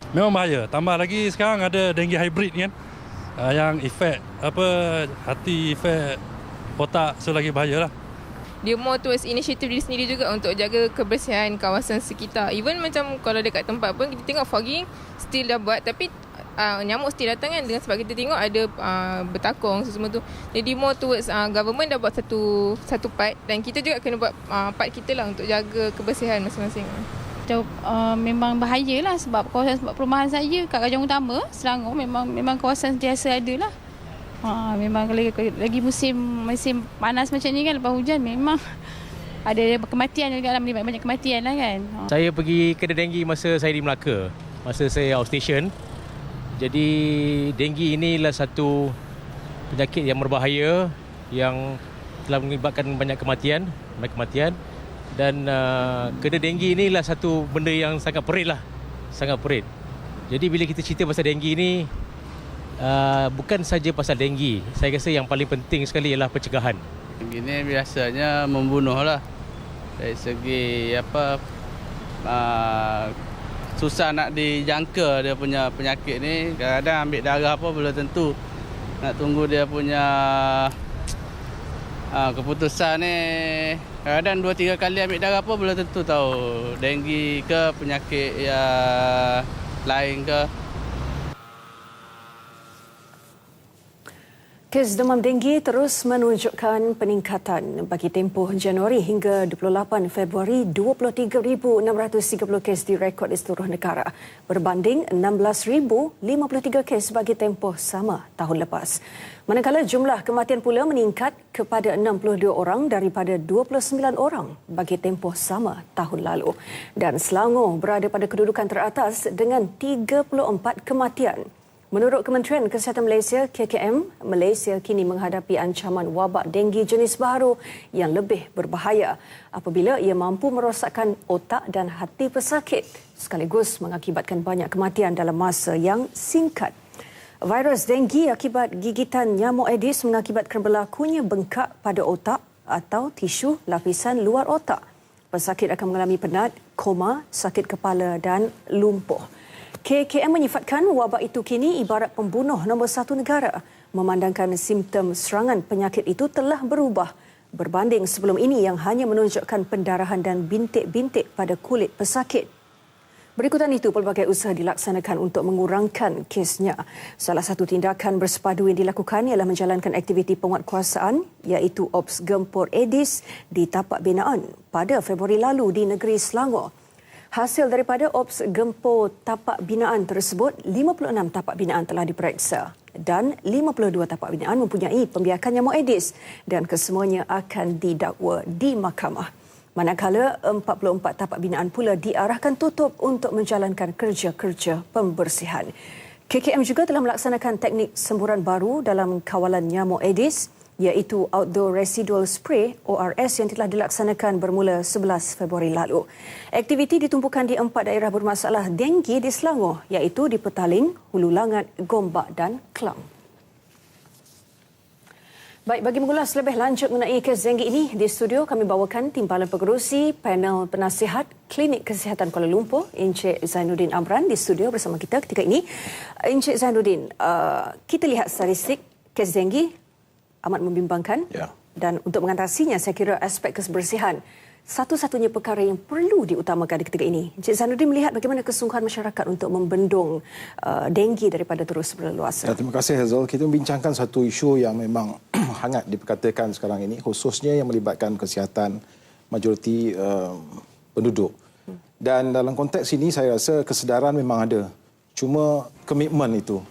Memang bahaya. Tambah lagi sekarang ada denggi hybrid kan. Yang efek hati, efek otak, so lagi bahaya lah. Dia more towards inisiatif diri sendiri juga untuk jaga kebersihan kawasan sekitar. Even macam kalau dekat tempat pun kita tengok fogging still dah buat, tapi nyamuk still datang kan, dengan sebab kita tengok ada bertakung semua tu. Jadi more towards government dah buat satu part, dan kita juga kena buat part kita lah untuk jaga kebersihan masing-masing. Memang bahayalah sebab kawasan sebab perumahan saya kat Kajang Utama, Selangor memang kawasan sentiasa ada lah. Memang lagi musim panas macam ni kan, lepas hujan memang ada kematian juga lah, melibat banyak kematian lah kan. Saya pergi kedai denggi masa saya di Melaka, masa saya outstation. Jadi denggi inilah satu penyakit yang berbahaya yang telah mengakibatkan banyak kematian. Dan kedai denggi inilah satu benda yang sangat perit lah, sangat perit. Jadi bila kita cerita pasal denggi ni, bukan saja pasal denggi. Saya rasa yang paling penting sekali ialah pencegahan. Ini biasanya membunuh lah. Dari segi susah nak dijangka dia punya penyakit ni. Kadang-kadang ambil darah pun belum tentu. Nak tunggu dia punya keputusan ni. Kadang-kadang 2-3 kali ambil darah pun belum tentu tahu denggi ke penyakit yang lain ke. Kes demam denggi terus menunjukkan peningkatan bagi tempoh Januari hingga 28 Februari. 23,630 kes direkod di seluruh negara berbanding 16,053 kes bagi tempoh sama tahun lepas. Manakala jumlah kematian pula meningkat kepada 62 orang daripada 29 orang bagi tempoh sama tahun lalu. Dan Selangor berada pada kedudukan teratas dengan 34 kematian. Menurut Kementerian Kesihatan Malaysia, KKM, Malaysia kini menghadapi ancaman wabak denggi jenis baru yang lebih berbahaya apabila ia mampu merosakkan otak dan hati pesakit sekaligus mengakibatkan banyak kematian dalam masa yang singkat. Virus denggi akibat gigitan nyamuk Aedes mengakibatkan berlakunya bengkak pada otak atau tisu lapisan luar otak. Pesakit akan mengalami penat, koma, sakit kepala dan lumpuh. KKM menyifatkan wabak itu kini ibarat pembunuh nombor 1 negara, memandangkan simptom serangan penyakit itu telah berubah berbanding sebelum ini yang hanya menunjukkan pendarahan dan bintik-bintik pada kulit pesakit. Berikutan itu, pelbagai usaha dilaksanakan untuk mengurangkan kesnya. Salah satu tindakan bersepadu yang dilakukan ialah menjalankan aktiviti penguatkuasaan iaitu Ops Gempur Aedes di tapak binaan pada Februari lalu di negeri Selangor. Hasil daripada Ops Gempur tapak binaan tersebut, 56 tapak binaan telah diperiksa dan 52 tapak binaan mempunyai pembiakan nyamuk Aedes dan kesemuanya akan didakwa di mahkamah. Manakala 44 tapak binaan pula diarahkan tutup untuk menjalankan kerja-kerja pembersihan. KKM juga telah melaksanakan teknik semburan baru dalam kawalan nyamuk Aedes iaitu Outdoor Residual Spray ORS yang telah dilaksanakan bermula 11 Februari lalu. Aktiviti ditumpukan di 4 daerah bermasalah denggi di Selangor iaitu di Petaling, Hulu Langat, Gombak dan Klang. Baik, bagi mengulas lebih lanjut mengenai kes denggi ini, di studio kami bawakan timbalan pengerusi panel penasihat Klinik Kesihatan Kuala Lumpur, Encik Zainuddin Amran di studio bersama kita ketika ini. Encik Zainuddin, kita lihat statistik kes denggi amat membimbangkan dan untuk mengatasinya saya kira aspek kebersihan satu-satunya perkara yang perlu diutamakan di ketika ini. Encik Zainuddin melihat bagaimana kesungguhan masyarakat untuk membendung denggi daripada terus berleluasa. Terima kasih Hazel. Kita membincangkan satu isu yang memang hangat diperkatakan sekarang ini, khususnya yang melibatkan kesihatan majoriti penduduk. Dan dalam konteks ini saya rasa kesedaran memang ada. Cuma komitmen itu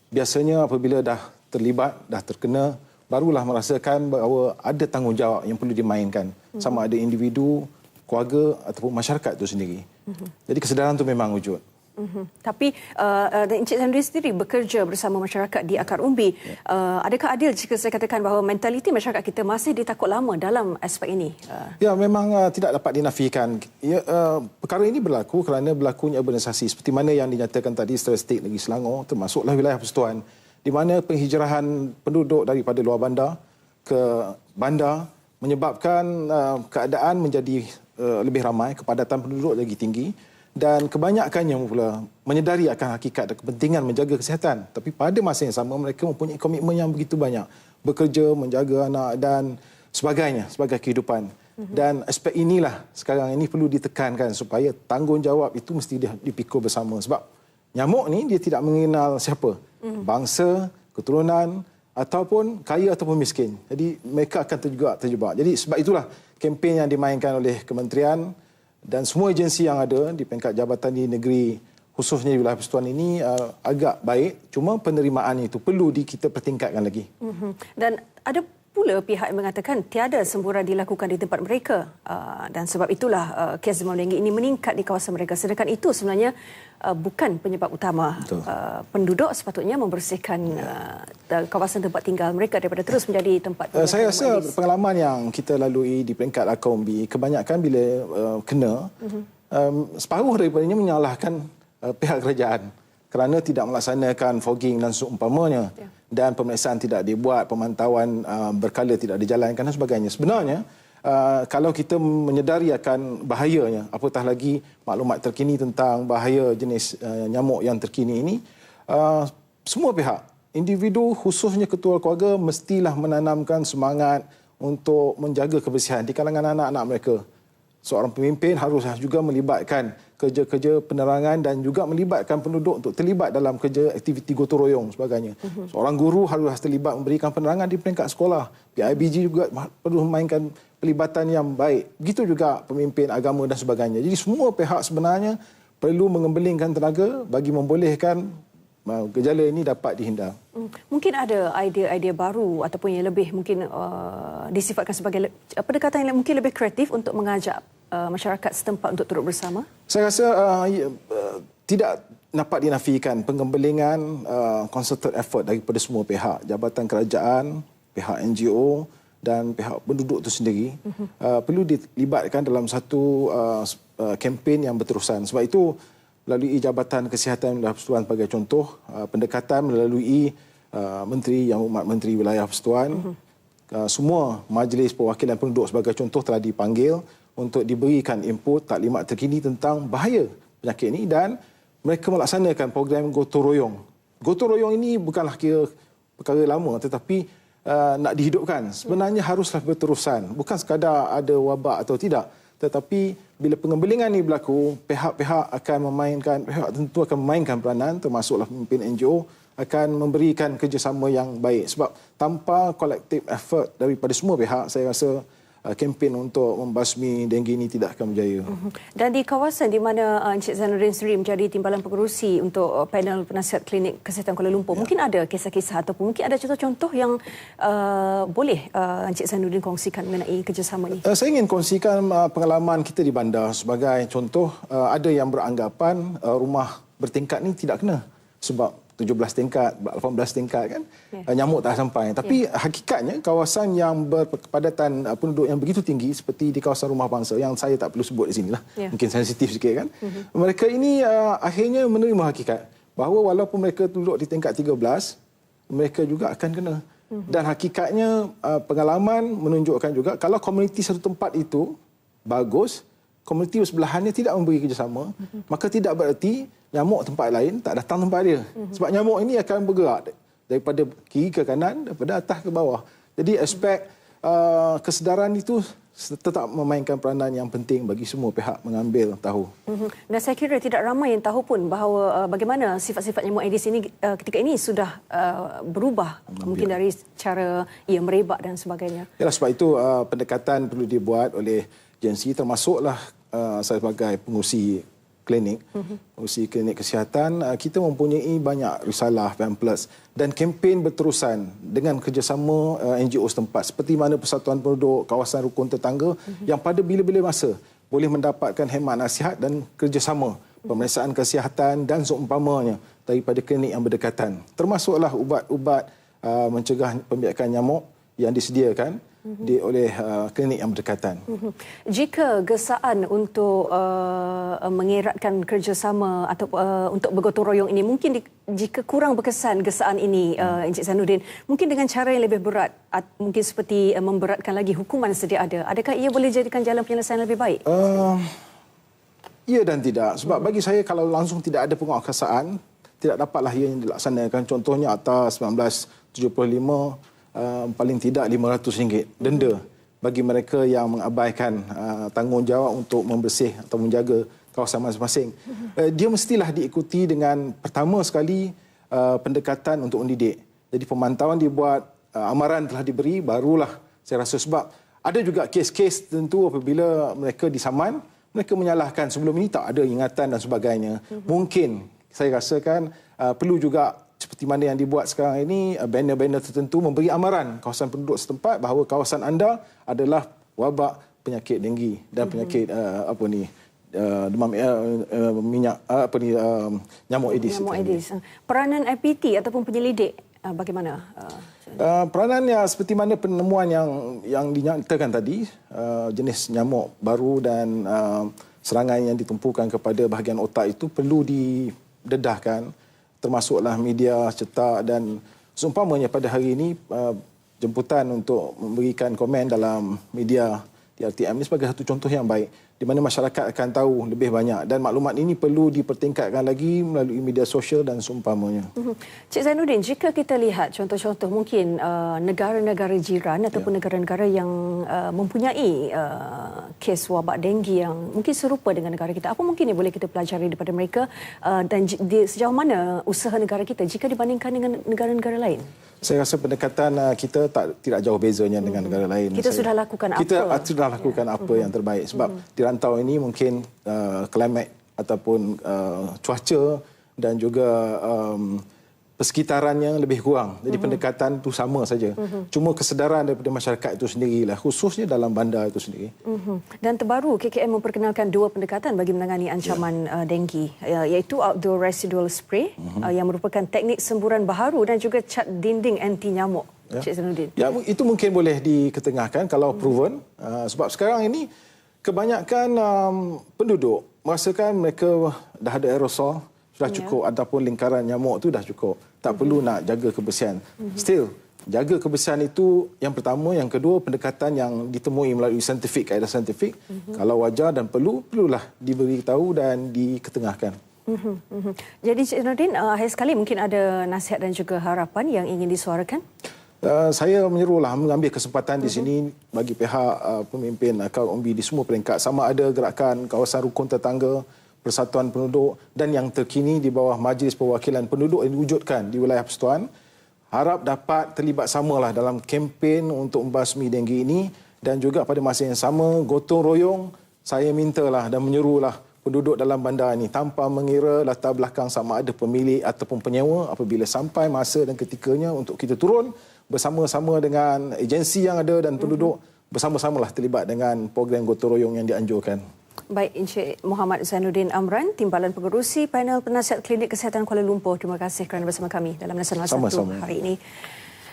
biasanya apabila dah terlibat, dah terkena, barulah merasakan bahawa ada tanggungjawab yang perlu dimainkan. Sama ada individu, keluarga ataupun masyarakat itu sendiri. Jadi kesedaran itu memang wujud. Tapi Encik Zainuddin sendiri bekerja bersama masyarakat di akar umbi. Adakah adil jika saya katakan bahawa mentaliti masyarakat kita masih ditakut lama dalam aspek ini? Ya, memang tidak dapat dinafikan. Perkara ini berlaku kerana berlakunya urbanisasi. Seperti mana yang dinyatakan tadi statistik negeri Selangor, termasuklah wilayah persekutuan, di mana penghijrahan penduduk daripada luar bandar ke bandar menyebabkan keadaan menjadi lebih ramai, kepadatan penduduk lagi tinggi dan kebanyakannya pula menyedari akan hakikat dan kepentingan menjaga kesihatan. Tapi pada masa yang sama mereka mempunyai komitmen yang begitu banyak. Bekerja, menjaga anak dan sebagainya sebagai kehidupan. Dan aspek inilah sekarang ini perlu ditekankan supaya tanggungjawab itu mesti dipikul bersama. Sebab nyamuk ni dia tidak mengenal siapa. Bangsa, keturunan ataupun kaya ataupun miskin. Jadi mereka akan terjebak. Jadi sebab itulah kempen yang dimainkan oleh kementerian dan semua agensi yang ada di peringkat jabatan di negeri khususnya di wilayah persekutuan ini agak baik. Cuma penerimaannya itu perlu kita pertingkatkan lagi. Dan ada pula pihak yang mengatakan tiada semburan dilakukan di tempat mereka dan sebab itulah kes demam denggi ini meningkat di kawasan mereka. Sedangkan itu sebenarnya bukan penyebab utama. Penduduk sepatutnya membersihkan kawasan tempat tinggal mereka daripada terus menjadi tempat saya rasa pengalaman yang kita lalui di peringkat Akaumbi kebanyakan bila kena separuh daripadanya menyalahkan pihak kerajaan kerana tidak melaksanakan fogging dan seumpamanya dan pemeriksaan tidak dibuat, pemantauan berkala tidak dijalankan dan sebagainya. Sebenarnya kalau kita menyedari akan bahayanya, apatah lagi maklumat terkini tentang bahaya jenis nyamuk yang terkini ini, semua pihak, individu khususnya ketua keluarga mestilah menanamkan semangat untuk menjaga kebersihan di kalangan anak-anak mereka. Seorang pemimpin harus juga melibatkan kerja-kerja penerangan dan juga melibatkan penduduk untuk terlibat dalam kerja aktiviti gotong royong sebagainya. Seorang guru harus terlibat memberikan penerangan di peringkat sekolah. PIBG juga perlu memainkan pelibatan yang baik. Begitu juga pemimpin agama dan sebagainya. Jadi semua pihak sebenarnya perlu mengembelingkan tenaga bagi membolehkan gejala ini dapat dihindar. Mungkin ada idea-idea baru ataupun yang lebih mungkin disifatkan sebagai pendekatan yang mungkin lebih kreatif untuk mengajak masyarakat setempat untuk turut bersama? Saya rasa tidak dapat dinafikan pengembelingan concerted effort daripada semua pihak, jabatan kerajaan, pihak NGO dan pihak penduduk itu sendiri perlu dilibatkan dalam satu kempen yang berterusan. Sebab itu melalui Jabatan Kesihatan Wilayah Persekutuan sebagai contoh, pendekatan melalui Menteri Yang Hormat Menteri Wilayah Persekutuan, semua majlis perwakilan penduduk sebagai contoh telah dipanggil untuk diberikan input taklimat terkini tentang bahaya penyakit ini dan mereka melaksanakan program gotong royong. Gotong royong ini bukanlah kira perkara lama tetapi nak dihidupkan. Sebenarnya haruslah berterusan. Bukan sekadar ada wabak atau tidak. Tetapi bila pengembelingan ini berlaku, pihak-pihak tentu akan memainkan peranan termasuklah pemimpin NGO akan memberikan kerjasama yang baik. Sebab tanpa collective effort daripada semua pihak, saya rasa kempen untuk membasmi denggi ini tidak akan berjaya. Dan di kawasan di mana Encik Zainuddin sendiri menjadi timbalan pengerusi untuk panel penasihat klinik kesihatan Kuala Lumpur, mungkin ada kisah-kisah ataupun mungkin ada contoh-contoh yang boleh Encik Zainuddin kongsikan mengenai kerjasama ini? Saya ingin kongsikan pengalaman kita di bandar. Sebagai contoh, ada yang beranggapan rumah bertingkat ni tidak kena sebab 17 tingkat, 18 tingkat kan, nyamuk tak sampai. Tapi hakikatnya kawasan yang berkepadatan penduduk yang begitu tinggi seperti di kawasan Rumah Bangsa yang saya tak perlu sebut di sinilah, mungkin sensitif sikit kan. Mereka ini akhirnya menerima hakikat bahawa walaupun mereka duduk di tingkat 13, mereka juga akan kena. Dan hakikatnya pengalaman menunjukkan juga kalau komuniti satu tempat itu bagus, komuniti sebelahannya tidak memberi kerjasama, maka tidak bererti nyamuk tempat lain tak datang tempat dia. Sebab nyamuk ini akan bergerak daripada kiri ke kanan, daripada atas ke bawah. Jadi aspek kesedaran itu tetap memainkan peranan yang penting bagi semua pihak mengambil tahu. Dan saya kira tidak ramai yang tahu pun bahawa bagaimana sifat-sifat nyamuk Aedes ini ketika ini sudah berubah. Mungkin dari cara ia merebak dan sebagainya. Yalah, sebab itu pendekatan perlu dibuat oleh agensi termasuklah saya sebagai pengurusi klinik, pengurusi klinik kesihatan, kita mempunyai banyak risalah, pamphlets dan kempen berterusan dengan kerjasama NGO setempat seperti mana Persatuan Penduduk Kawasan Rukun Tetangga yang pada bila-bila masa boleh mendapatkan khidmat nasihat dan kerjasama pemeriksaan kesihatan dan seumpamanya daripada klinik yang berdekatan. Termasuklah ubat-ubat mencegah pembiakan nyamuk yang disediakan oleh klinik yang berdekatan. Jika gesaan untuk mengeratkan kerjasama atau untuk bergotong royong ini mungkin jika kurang berkesan gesaan ini Encik Zainuddin, mungkin dengan cara yang lebih berat, mungkin seperti memberatkan lagi hukuman sedia ada, adakah ia boleh jadikan jalan penyelesaian lebih baik? Ya dan tidak. Sebab bagi saya kalau langsung tidak ada penguasaan, tidak dapatlah ia dilaksanakan. Contohnya atas 1975, paling tidak RM500 denda bagi mereka yang mengabaikan tanggungjawab untuk membersih atau menjaga kawasan masing-masing. Dia mestilah diikuti dengan pertama sekali pendekatan untuk mendidik. Jadi pemantauan dibuat, amaran telah diberi, barulah saya rasa. Sebab ada juga kes-kes tentu apabila mereka disaman, mereka menyalahkan sebelum ini tak ada ingatan dan sebagainya. Mungkin saya rasakan perlu juga seperti mana yang dibuat sekarang ini, banner-banner tertentu memberi amaran kawasan penduduk setempat bahawa kawasan anda adalah wabak penyakit denggi dan penyakit demam minyak nyamuk Aedes. Nyamuk Aedes. Peranan IPT ataupun penyelidik bagaimana? Peranan ya seperti mana penemuan yang dinyatakan tadi, jenis nyamuk baru dan serangan yang ditumpukan kepada bahagian otak itu perlu didedahkan, termasuklah media cetak dan seumpamanya pada hari ini jemputan untuk memberikan komen dalam media di RTM ini sebagai satu contoh yang baik di mana masyarakat akan tahu lebih banyak dan maklumat ini perlu dipertingkatkan lagi melalui media sosial dan seumpamanya. Cik Zainuddin, jika kita lihat contoh-contoh mungkin negara-negara jiran ataupun negara-negara yang mempunyai kes wabak denggi yang mungkin serupa dengan negara kita, apa mungkin yang boleh kita pelajari daripada mereka dan sejauh mana usaha negara kita jika dibandingkan dengan negara-negara lain? Saya rasa pendekatan kita tidak jauh bezanya dengan negara lain. Kita sudah lakukan apa? Kita sudah lakukan apa yang terbaik. Sebab di rantau ini mungkin klimat ataupun cuaca dan juga persekitarannya lebih kurang. Jadi pendekatan itu sama saja. Cuma kesedaran daripada masyarakat itu sendirilah, khususnya dalam bandar itu sendiri. Dan terbaru KKM memperkenalkan dua pendekatan bagi menangani ancaman denggi, iaitu outdoor residual spray yang merupakan teknik semburan baharu dan juga cat dinding anti nyamuk. Cik Zainuddin. Ya, itu mungkin boleh diketengahkan kalau proven. Sebab sekarang ini kebanyakan penduduk merasakan mereka dah ada aerosol, sudah cukup, ataupun lingkaran nyamuk itu dah cukup. Tak perlu nak jaga kebersihan. Still, jaga kebersihan itu yang pertama. Yang kedua, pendekatan yang ditemui melalui kaedah saintifik. Kalau wajar dan perlulah diberitahu dan diketengahkan. Jadi Cik Zainuddin, akhir sekali mungkin ada nasihat dan juga harapan yang ingin disuarakan? Saya menyerulah mengambil kesempatan di sini bagi pihak pemimpin KUMB di semua peringkat, sama ada gerakan kawasan rukun tetangga, Persatuan Penduduk dan yang terkini di bawah Majlis Perwakilan Penduduk yang diwujudkan di wilayah Persekutuan, harap dapat terlibat samalah dalam kempen untuk membasmi denggi ini dan juga pada masa yang sama gotong royong saya mintalah dan menyerulah penduduk dalam bandar ini tanpa mengira latar belakang sama ada pemilik ataupun penyewa, apabila sampai masa dan ketikanya untuk kita turun bersama-sama dengan agensi yang ada dan penduduk bersama-samalah terlibat dengan program gotong royong yang dianjurkan. Baik, Encik Muhammad Zainuddin Amran, Timbalan Pengerusi Panel Penasihat Klinik Kesihatan Kuala Lumpur. Terima kasih kerana bersama kami dalam Nasional 1 hari ini.